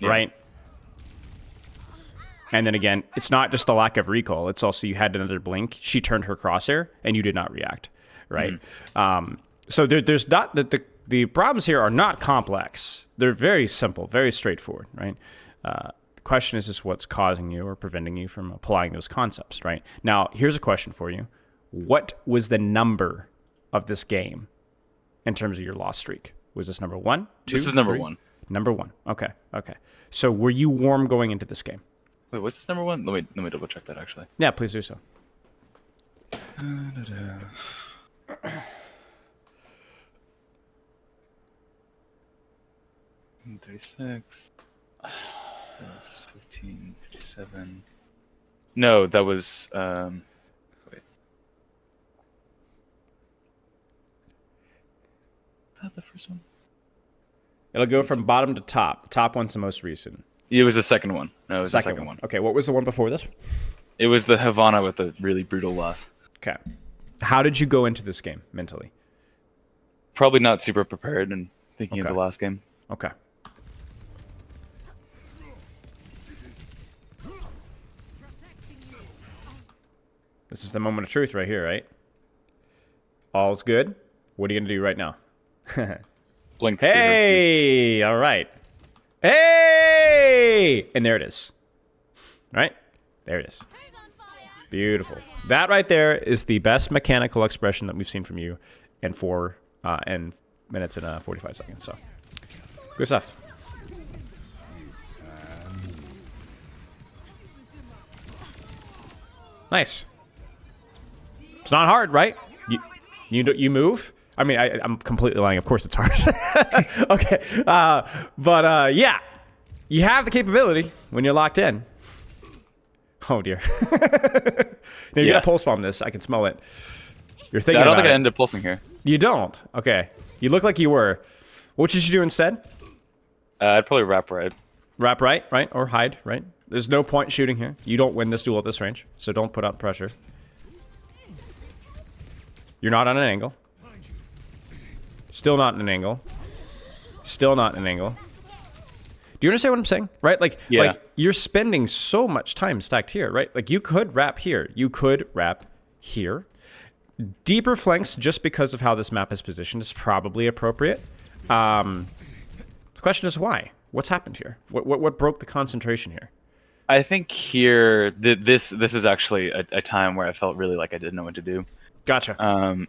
right? And then again, it's not just the lack of recall. It's also you had another blink. She turned her crosshair, and you did not react, right? So there's not the problems here are not complex. They're very simple, very straightforward, right? The question is just what's causing you or preventing you from applying those concepts, right? Now, here's a question for you. What was the number of this game in terms of your loss streak? Was this number 1, 2,
This is number
3?
1.
Number 1. Okay. So were you warm going into this game?
Wait, what's this number 1? Let me double check that actually.
Yeah, please do so.
36. 15, 57. No, that was wait. Is that the first one?
It'll go from bottom to top. The top one's the most recent.
It was the second one. No, it was the second one.
Okay, what was the one before this?
It was the Havana with the really brutal loss.
Okay. How did you go into this game mentally?
Probably not super prepared and thinking of the last game.
Okay. This is the moment of truth right here, right? All's good. What are you going to do right now?
Blink.
Hey! All right. Hey! And there it is. Right? There it is. Beautiful. That right there is the best mechanical expression that we've seen from you in 4 minutes and 45 seconds. So, good stuff. Nice. It's not hard, right? You move. I mean, I'm completely lying. Of course it's hard. Okay. But yeah, you have the capability when you're locked in. Oh, dear. Now, you got to pulse bomb this. I can smell it. You're thinking
I don't
about
think I
it.
ended up pulsing here.
You don't? Okay. You look like you were. What should you do instead?
I'd probably wrap right.
Wrap right? Or hide, right? There's no point shooting here. You don't win this duel at this range, so don't put out pressure. You're not on an angle. Still not in an angle. Still not in an angle. Do you understand what I'm saying? Right? Like you're spending so much time stacked here, right? Like you could wrap here. You could wrap here. Deeper flanks, just because of how this map is positioned, is probably appropriate. The question is why? What's happened here? What broke the concentration here?
I think here, this is actually a time where I felt really like I didn't know what to do.
Gotcha.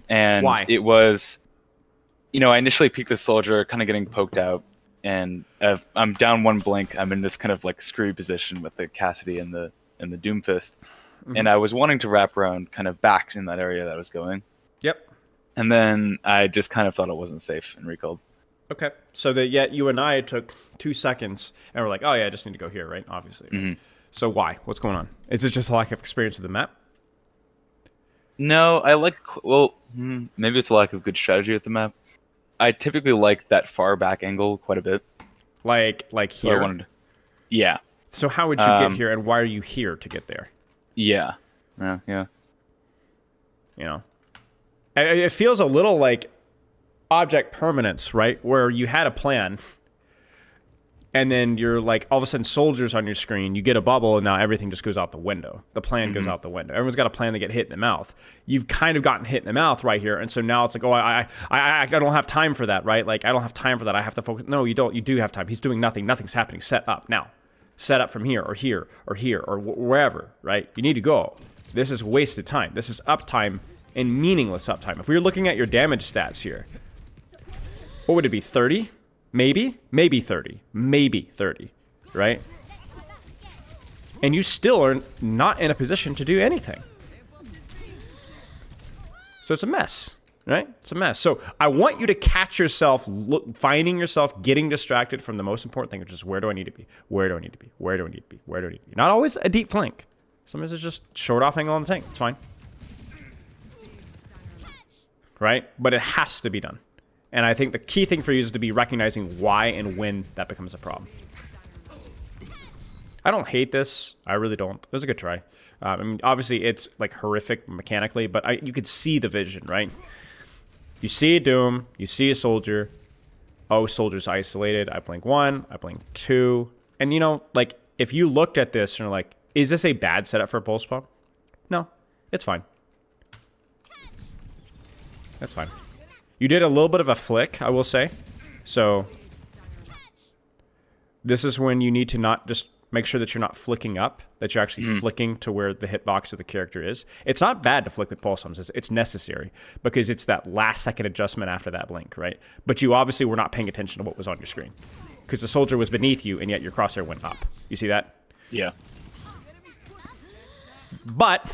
And
why?
It was, I initially peeked the soldier, kind of getting poked out, and I'm down 1 blink. I'm in this kind of like screwy position with the Cassidy and the Doomfist, and I was wanting to wrap around kind of back in that area that I was going.
Yep.
And then I just kind of thought it wasn't safe and recalled.
Okay. So that yet you and I took 2 seconds and we're like, oh yeah, I just need to go here, right? Obviously. Right? So why? What's going on? Is it just a lack of experience with the map?
No, maybe it's a lack of good strategy with the map. I typically like that far back angle quite a bit.
Like
So
here?
Yeah.
So how would you get here, and why are you here to get there?
Yeah.
It feels a little like object permanence, right? Where you had a plan, and then you're like, all of a sudden, soldiers on your screen, you get a bubble, and now everything just goes out the window. The plan goes out the window. Everyone's got a plan to get hit in the mouth. You've kind of gotten hit in the mouth right here, and so now it's like, oh, I don't have time for that, right? Like, I don't have time for that. I have to focus. No, you don't. You do have time. He's doing nothing. Nothing's happening. Set up now. set up from here or here or here or wherever, right? You need to go. This is wasted time. This is uptime and meaningless uptime. If we were looking at your damage stats here, what would it be? 30? Maybe? Maybe 30. Maybe 30, right? And you still are not in a position to do anything. So it's a mess, right? It's a mess. So I want you to catch yourself finding yourself getting distracted from the most important thing, which is where do I need to be? Where do I need to be? Where do I need to be? Where do I need to be? Not always a deep flank. Sometimes it's just short off angle on the tank. It's fine. Right? But it has to be done. And I think the key thing for you is to be recognizing why and when that becomes a problem. I don't hate this. I really don't. It was a good try. I mean, obviously, it's like horrific mechanically, but you could see the vision, right? You see a Doom. You see a soldier. Oh, soldier's isolated. I blink 1. I blink 2. And, you know, like, if you looked at this and you're like, is this a bad setup for a pulse bomb? No. It's fine. That's fine. You did a little bit of a flick, I will say. So, this is when you need to not just make sure that you're not flicking up, that you're actually flicking to where the hitbox of the character is. It's not bad to flick with pulse bombs. It's necessary because it's that last second adjustment after that blink, right? But you obviously were not paying attention to what was on your screen because the soldier was beneath you and yet your crosshair went up. You see that?
Yeah.
But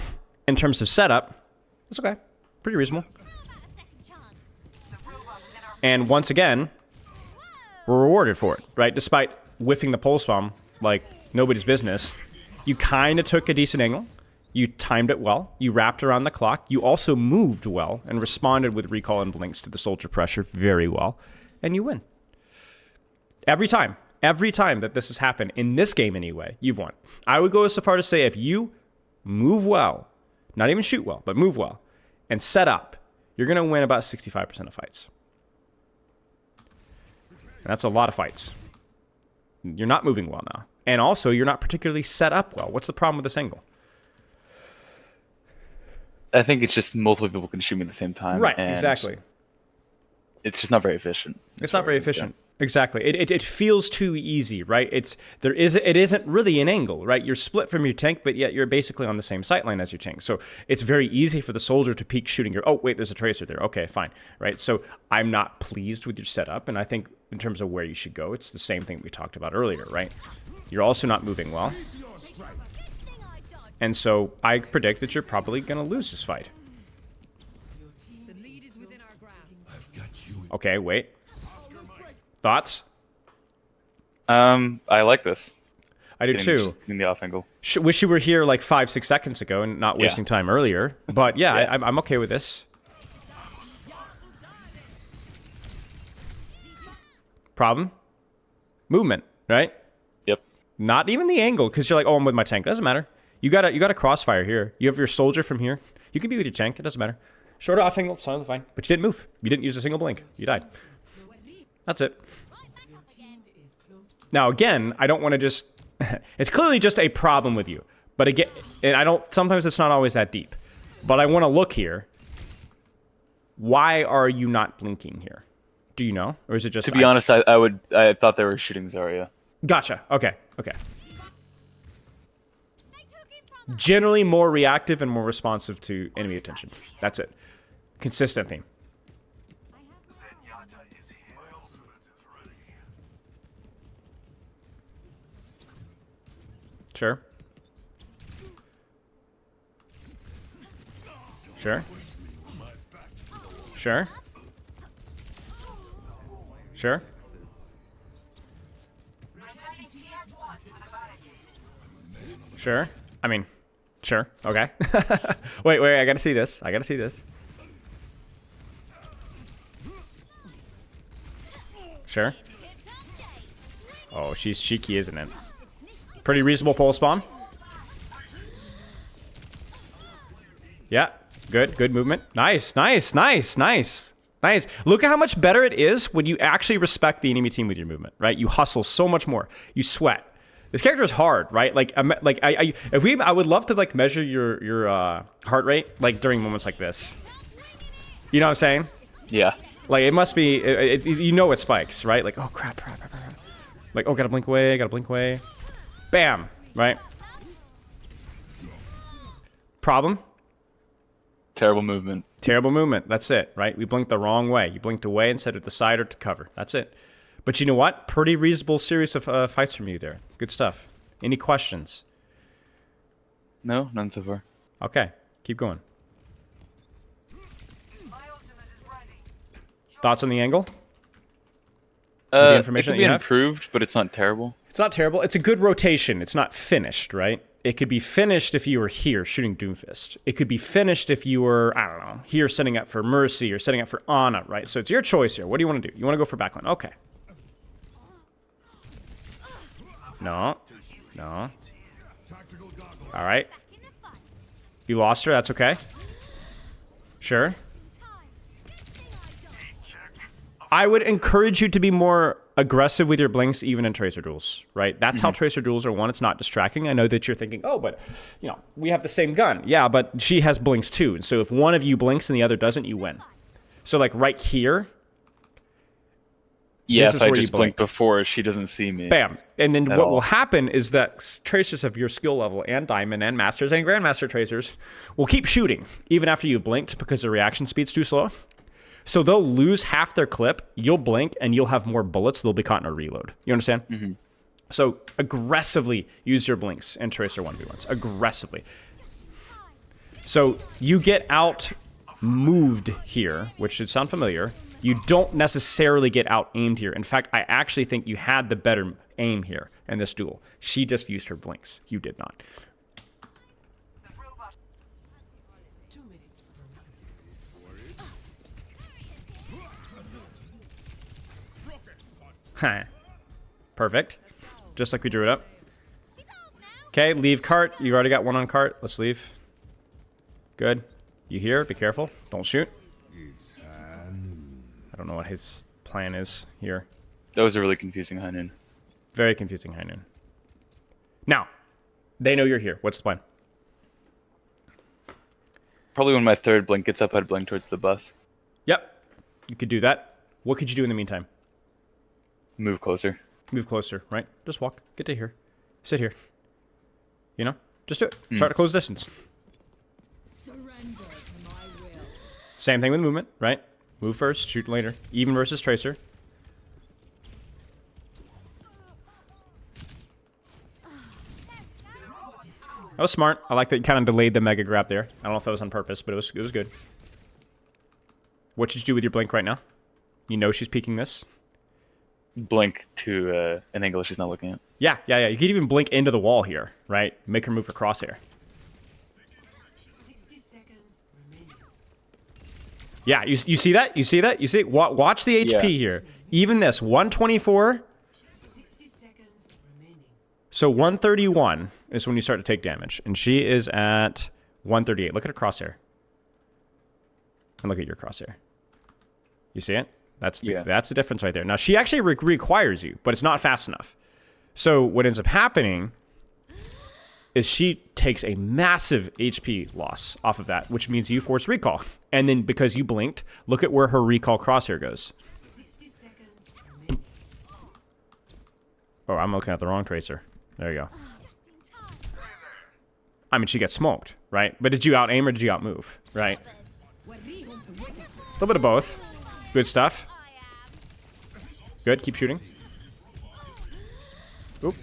in terms of setup, it's okay. Pretty reasonable. And once again, we're rewarded for it, right? Despite whiffing the pulse bomb like nobody's business, you kind of took a decent angle. You timed it well. You wrapped around the clock. You also moved well and responded with recall and blinks to the soldier pressure very well. And you win. Every time that this has happened, in this game anyway, you've won. I would go so far to say if you move well, not even shoot well, but move well, and set up, you're going to win about 65% of fights. And that's a lot of fights. You're not moving well now. And also, you're not particularly set up well. What's the problem with this angle?
I think it's just multiple people can shoot me at the same time.
Right, exactly.
It's just not very efficient.
It's not very efficient. Exactly. It feels too easy, right? It isn't really an angle, right? You're split from your tank, but yet you're basically on the same sightline as your tank. So it's very easy for the soldier to peek shooting your, oh, wait, there's a tracer there. Okay, fine, right? So I'm not pleased with your setup, and I think in terms of where you should go, it's the same thing we talked about earlier, right? You're also not moving well. And so I predict that you're probably going to lose this fight. Okay, wait. Thoughts?
I like this.
I do too.
Just in the off angle.
Wish you were here like 5-6 seconds ago and not wasting time earlier. But yeah,
Yeah.
I'm okay with this. Problem? Movement, right?
Yep.
Not even the angle, because you're like, oh, I'm with my tank. Doesn't matter. You got a crossfire here. You have your soldier from here. You can be with your tank. It doesn't matter. Short off angle, sounds fine. But you didn't move. You didn't use a single blink. You died. That's it. Now, again, I don't want to just... it's clearly just a problem with you. But again, and I don't... sometimes it's not always that deep. But I want to look here. Why are you not blinking here? Do you know? Or is it just...
To be honest, I thought they were shooting Zarya.
Gotcha. Okay. Okay. Generally more reactive and more responsive to enemy attention. That's it. Consistent theme. Sure. Sure. Sure. Sure. Sure. I mean, sure. Okay. wait, I gotta see this. I gotta see this. Sure. Oh, she's cheeky, isn't it? Pretty reasonable pulse bomb. Yeah. Good movement. Nice. Nice. Look at how much better it is when you actually respect the enemy team with your movement, right? You hustle so much more. You sweat. This character is hard, right? I would love to like measure your heart rate like during moments like this. You know what I'm saying?
Yeah.
Like it must be, you know it spikes, right? Like, oh crap. Like, oh, gotta blink away. Bam. Right? Problem?
Terrible movement.
Terrible movement. That's it, right? We blinked the wrong way. You blinked away instead of the side or to cover. That's it. But you know what? Pretty reasonable series of fights from you there. Good stuff. Any questions?
No, none so far.
Okay. Keep going. Thoughts on the angle? The information
it
that
could
you
be
have?
improved, but it's not terrible.
It's not terrible. It's a good rotation. It's not finished, right? It could be finished if you were here shooting Doomfist. It could be finished if you were, I don't know, here setting up for Mercy or setting up for Ana, right? So it's your choice here. What do you want to do? You want to go for backline. Okay. No. No. All right. You lost her. That's okay. Sure. I would encourage you to be more aggressive with your blinks, even in Tracer duels, right? That's how Tracer duels are won. It's not distracting. I know that you're thinking, oh, but, you know, we have the same gun. Yeah, but she has blinks too. And so if one of you blinks and the other doesn't, you win. So, like, right here.
Yeah, if I just blink before, she doesn't see me.
Bam. And then what will happen is that Tracers of your skill level and Diamond and Masters and Grandmaster Tracers will keep shooting, even after you've blinked, because the reaction speed's too slow. So they'll lose half their clip, you'll blink, and you'll have more bullets. They'll be caught in a reload. You understand? Mm-hmm. So aggressively use your blinks in Tracer 1v1s. Aggressively. So you get out moved here, which should sound familiar. You don't necessarily get out aimed here. In fact, I actually think you had the better aim here in this duel. She just used her blinks. You did not. Perfect. Just like we drew it up. Okay, leave cart. You already got one on cart. Let's leave. Good. You here? Be careful. Don't shoot. I don't know what his plan is here.
That was a really confusing Hainan.
Very confusing Hainan. Now, they know you're here. What's the plan?
Probably when my third blink gets up, I'd blink towards the bus.
Yep. You could do that. What could you do in the meantime?
Move closer.
Move closer, right? Just walk. Get to here. Sit here. You know? Just do it. Start to close distance.
Surrender to my will.
Same thing with movement, right? Move first, shoot later. Even versus Tracer. That was smart. I like that you kind of delayed the mega grab there. I don't know if that was on purpose, but it was good. What should you do with your blink right now? You know she's peeking this.
Blink to an angle she's not looking at.
Yeah. You could even blink into the wall here, right? Make her move her crosshair.
60 seconds remaining.
Yeah, you see that? You see that? You see? Watch the HP here. Even this, 124.
60 seconds remaining.
So 131 is when you start to take damage. And she is at 138. Look at her crosshair. And look at your crosshair. You see it? That's the difference right there. Now, she actually requires you, but it's not fast enough. So what ends up happening is she takes a massive HP loss off of that, which means you force recall. And then because you blinked, look at where her recall crosshair goes.
60 seconds remaining.
Oh, I'm looking at the wrong Tracer. There you go. I mean, she gets smoked, right? But did you out-aim or did you out-move, right? A little bit of both. Good stuff. Good, keep shooting. Oop.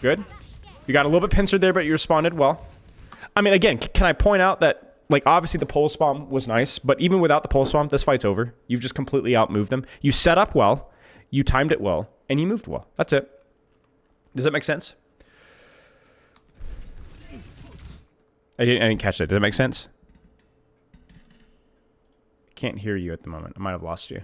Good. You got a little bit pincered there, but you responded well. I mean, again, can I point out that, like, obviously the pulse bomb was nice, but even without the pulse bomb, this fight's over. You've just completely outmoved them. You set up well, you timed it well, and you moved well. That's it. Does that make sense? I didn't catch that. Does that make sense? Can't hear you at the moment. I might have lost you.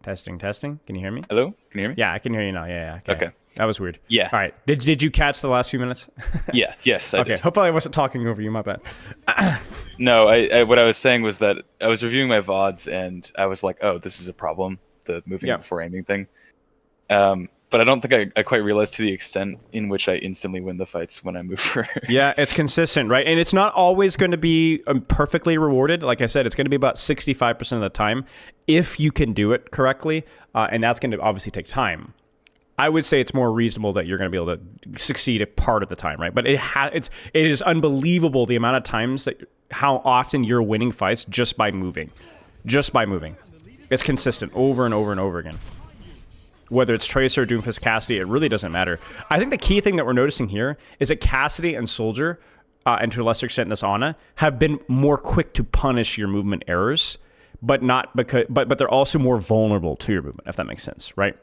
Testing. Can you hear me?
Hello? Can you hear me?
Yeah, I can hear you now. Yeah.
Okay.
That was weird.
Yeah.
All right. Did you catch the last few minutes?
Yeah. Yes.
Okay. Hopefully I wasn't talking over you. My bad.
No. I what I was saying was that I was reviewing my VODs and I was like, oh, this is a problem. The moving before aiming thing. but I don't think I quite realized to the extent in which I instantly win the fights when I move first.
Yeah, it's consistent, right? And it's not always going to be perfectly rewarded. Like I said, it's going to be about 65% of the time if you can do it correctly, and that's going to obviously take time. I would say it's more reasonable that you're going to be able to succeed a part of the time, right? But it is unbelievable the amount of times how often you're winning fights just by moving. Just by moving. It's consistent over and over and over again. Whether it's Tracer, Doomfist, Cassidy, it really doesn't matter. I think the key thing that we're noticing here is that Cassidy and Soldier, and to a lesser extent this Ana, have been more quick to punish your movement errors, but they're also more vulnerable to your movement, if that makes sense, right?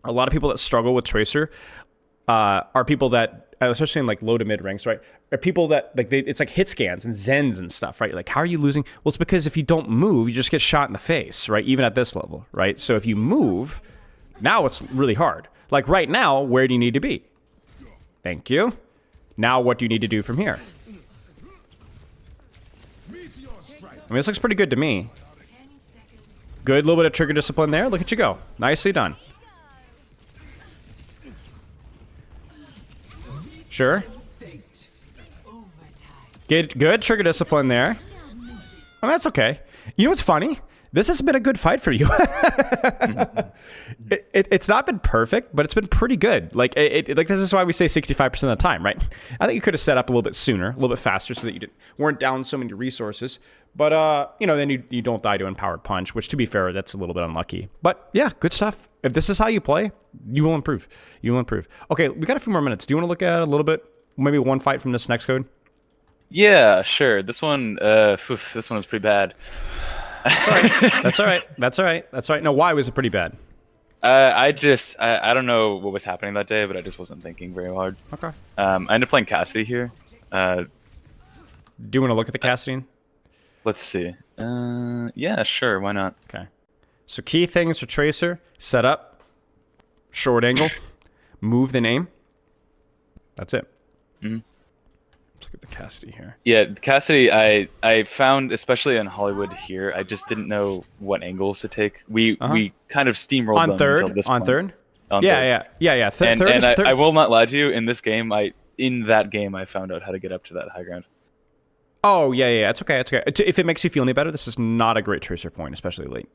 A lot of people that struggle with Tracer are people that, especially in like low to mid ranks, right? Are people that it's like hit scans and Zens and stuff, right? Like, how are you losing? Well, it's because if you don't move, you just get shot in the face, right? Even at this level, right? So if you move, now it's really hard. Like right now, where do you need to be? Thank you. Now what do you need to do from here? I mean, this looks pretty good to me. Good, little bit of trigger discipline there. Look at you go. Nicely done. Sure. Good trigger discipline there. Oh, that's okay. You know what's funny? This has been a good fight for you. It's not been perfect, but it's been pretty good. Like like this is why we say 65% of the time, right? I think you could have set up a little bit sooner, a little bit faster, so that you weren't down so many resources. But you know, then you don't die to empowered punch, which to be fair, that's a little bit unlucky. But yeah, good stuff. If this is how you play, you will improve. You will improve. Okay, we got a few more minutes. Do you want to look at a little bit, maybe one fight from this next code?
Yeah, sure. This one was pretty bad.
That's all right. That's all right. That's all right. No, why was it pretty bad?
I don't know what was happening that day, but I just wasn't thinking very hard.
Okay.
I ended up playing Cassidy here.
Do you want to look at the Cassidy?
Let's see. Yeah, sure. Why not?
Okay. So key things for Tracer: set up, short angle, move the name. That's it.
Mm-hmm.
Let's look at the Cassidy here.
Yeah, Cassidy, I found, especially in Hollywood here, I just didn't know what angles to take. We kind of steamrolled
on
them
third.
until this
On
point.
third.
On
Yeah.
third. I will not lie to you. In this game, in that game, I found out how to get up to that high ground.
Oh yeah. It's okay. It's okay. If it makes you feel any better, this is not a great Tracer point, especially late.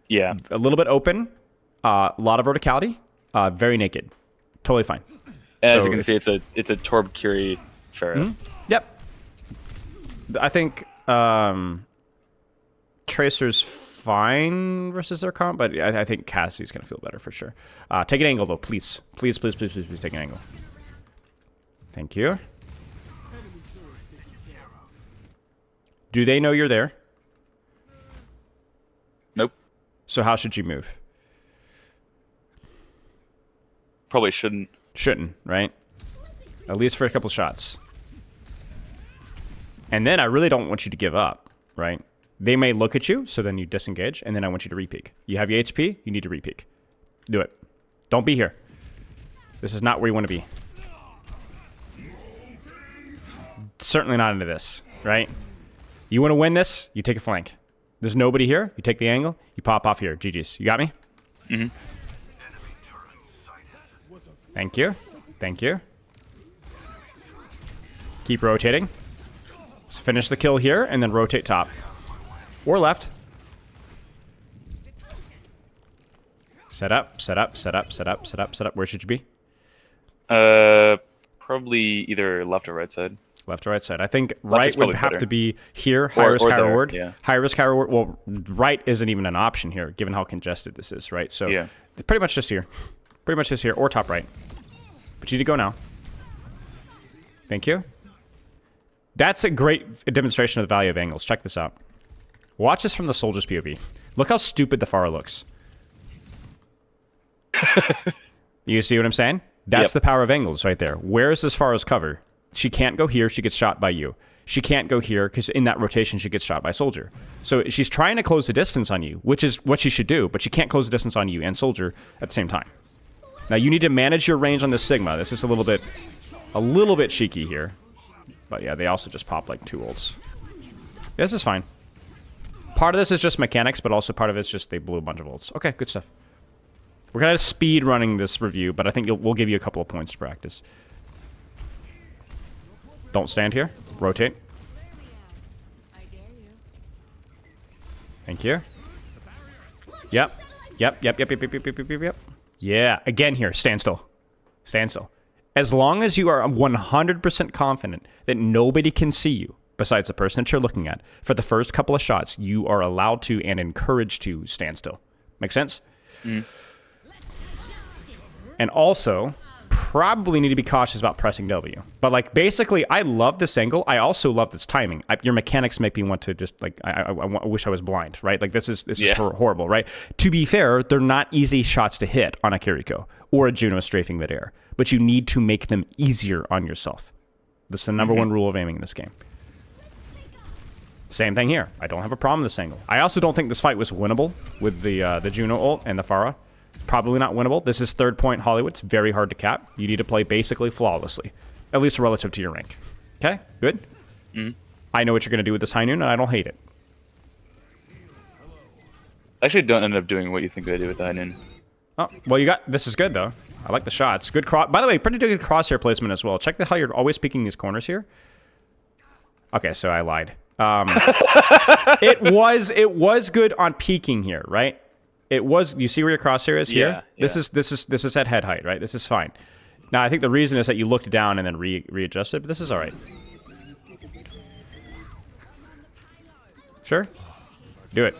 Yeah.
A little bit open, a lot of verticality, very naked, totally fine.
As you can see, it's a Torb Curie Ferret.
Mm-hmm. Yep. I think Tracer's fine versus their comp, but I think Cassidy's gonna feel better for sure. Take an angle though, please. Please take an angle. Thank you. Do they know you're there?
Nope.
So how should you move?
Probably shouldn't.
Shouldn't, right? At least for a couple shots. And then I really don't want you to give up, right? They may look at you, so then you disengage, and then I want you to re-peek. You have your HP, you need to re-peek. Do it. Don't be here. This is not where you want to be. Certainly not into this, right? You want to win this, you take a flank. There's nobody here, you take the angle, you pop off here. GG's. You got me?
Mm-hmm.
Thank you. Thank you. Keep rotating. Let's finish the kill here, and then rotate top. Or left. Set up. Where should you be?
Probably either left or right side.
Left or right side. I think right would have to be here. High
Or
risk, high
there,
reward.
yeah.
High risk, high reward. Well, right isn't even an option here, given how congested this is, right? So
yeah.
Pretty much just here. Pretty much just here, or top right. But you need to go now. Thank you. That's a great demonstration of the value of angles. Check this out. Watch this from the soldier's POV. Look how stupid the Pharah looks. You see what I'm saying? That's the power of angles right there. Where is this Pharah's cover? She can't go here. She gets shot by you. She can't go here because in that rotation she gets shot by soldier. So she's trying to close the distance on you, which is what she should do, but she can't close the distance on you and soldier at the same time. Now you need to manage your range on this Sigma. This is a little bit cheeky here. But yeah, they also just pop like 2 ults. This is fine. Part of this is just mechanics, but also part of it's just they blew a bunch of ults. Okay, good stuff. We're kind of speed running this review, but I think we'll give you a couple of points to practice. Don't stand here. Rotate. Thank you. Yep. Yep. Yeah. Again here. Stand still. Stand still. As long as you are 100% confident that nobody can see you besides the person that you're looking at, for the first couple of shots, you are allowed to and encouraged to stand still. Make sense?
Mm.
And also, probably need to be cautious about pressing W. But like, basically, I love this angle. I also love this timing. Your mechanics make me want to just like, I wish I was blind, right? Like this is horrible, right? To be fair, they're not easy shots to hit on a Kiriko or a Juno strafing midair, but you need to make them easier on yourself. That's the number one rule of aiming in this game. Same thing here. I don't have a problem with this angle. I also don't think this fight was winnable with the Juno ult and the Pharah. Probably not winnable. This is third point Hollywood. It's very hard to cap. You need to play basically flawlessly, at least relative to your rank. Okay, good. I know what you're going to do with this high noon, and I don't hate it.
I actually don't end up doing what you think I do with the high noon.
Oh, well, you got... This is good, though. I like the shots. Good cross... By the way, pretty good crosshair placement as well. Check how you're always peeking these corners here. Okay, so I lied. It was good on peeking here, right? It was... You see where your crosshair is here?
Yeah.
This is at head height, right? This is fine. Now, I think the reason is that you looked down and then readjusted, but this is all right. Sure? Do it.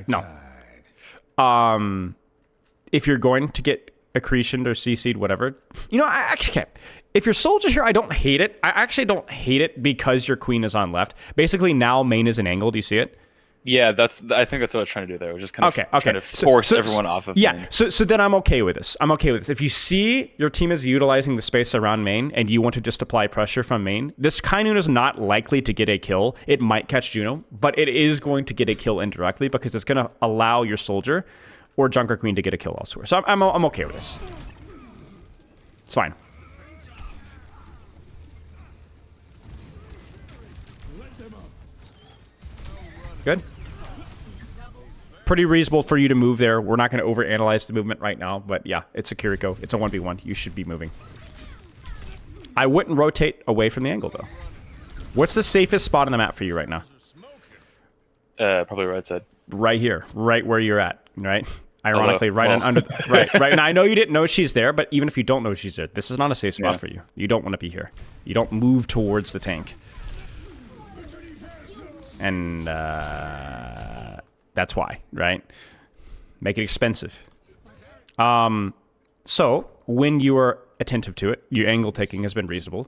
No. If you're going to get accretioned or CC'd, whatever, you know, I actually can't. If your soldier here, I don't hate it. I actually don't hate it because your queen is on left. Basically, now main is an angle. Do you see it?
Yeah, I think that's what I was trying to do there. We're just kind of trying to force everyone off of main.
So then I'm okay with this. If you see your team is utilizing the space around main and you want to just apply pressure from main, this Kainun is not likely to get a kill. It might catch Juno, but it is going to get a kill indirectly because it's going to allow your soldier or Junker Queen to get a kill elsewhere. So I'm okay with this. It's fine. Good. Pretty reasonable for you to move there. We're not going to overanalyze the movement right now, but yeah, it's a Kiriko. It's a 1v1. You should be moving. I wouldn't rotate away from the angle, though. What's the safest spot on the map for you right now?
Probably right side.
Right here. Right where you're at, right? Ironically, under... Right. Now, I know you didn't know she's there, but even if you don't know she's there, this is not a safe spot for you. You don't want to be here. You don't move towards the tank. And that's why, right? Make it expensive. So when you are attentive to it, your angle taking has been reasonable.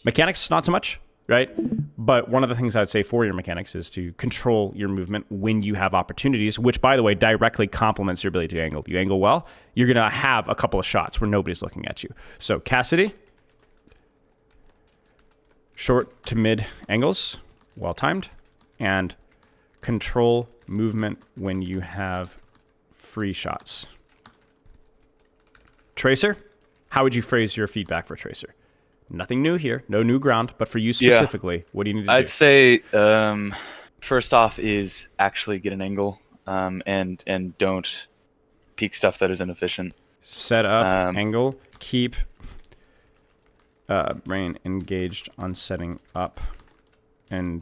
Mechanics, not so much, right? But one of the things I would say for your mechanics is to control your movement when you have opportunities, which, by the way, directly complements your ability to angle. You angle well, you're going to have a couple of shots where nobody's looking at you. So Cassidy, short to mid angles, well timed. And control movement when you have free shots. Tracer, how would you phrase your feedback for Tracer? Nothing new here, no new ground, but for you specifically, what do you need to do?
I'd say first off is actually get an angle and don't peek stuff that is inefficient.
Set up, angle, keep brain engaged on setting up, and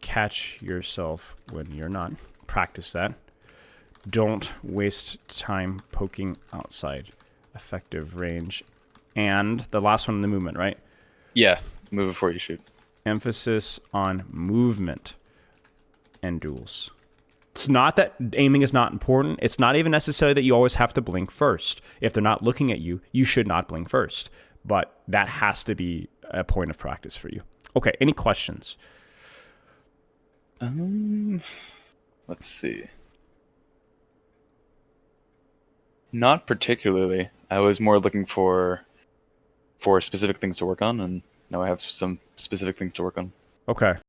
catch yourself when you're not. Practice that. Don't waste time poking outside effective range. And the last one in the movement, right?
Yeah, move before you shoot.
Emphasis on movement and duels. It's not that aiming is not important. It's not even necessary that you always have to blink first. If they're not looking at you, you should not blink first. But that has to be a point of practice for you. Okay, any questions?
Let's see. Not particularly. I was more looking for specific things to work on, and now I have some specific things to work on.
Okay.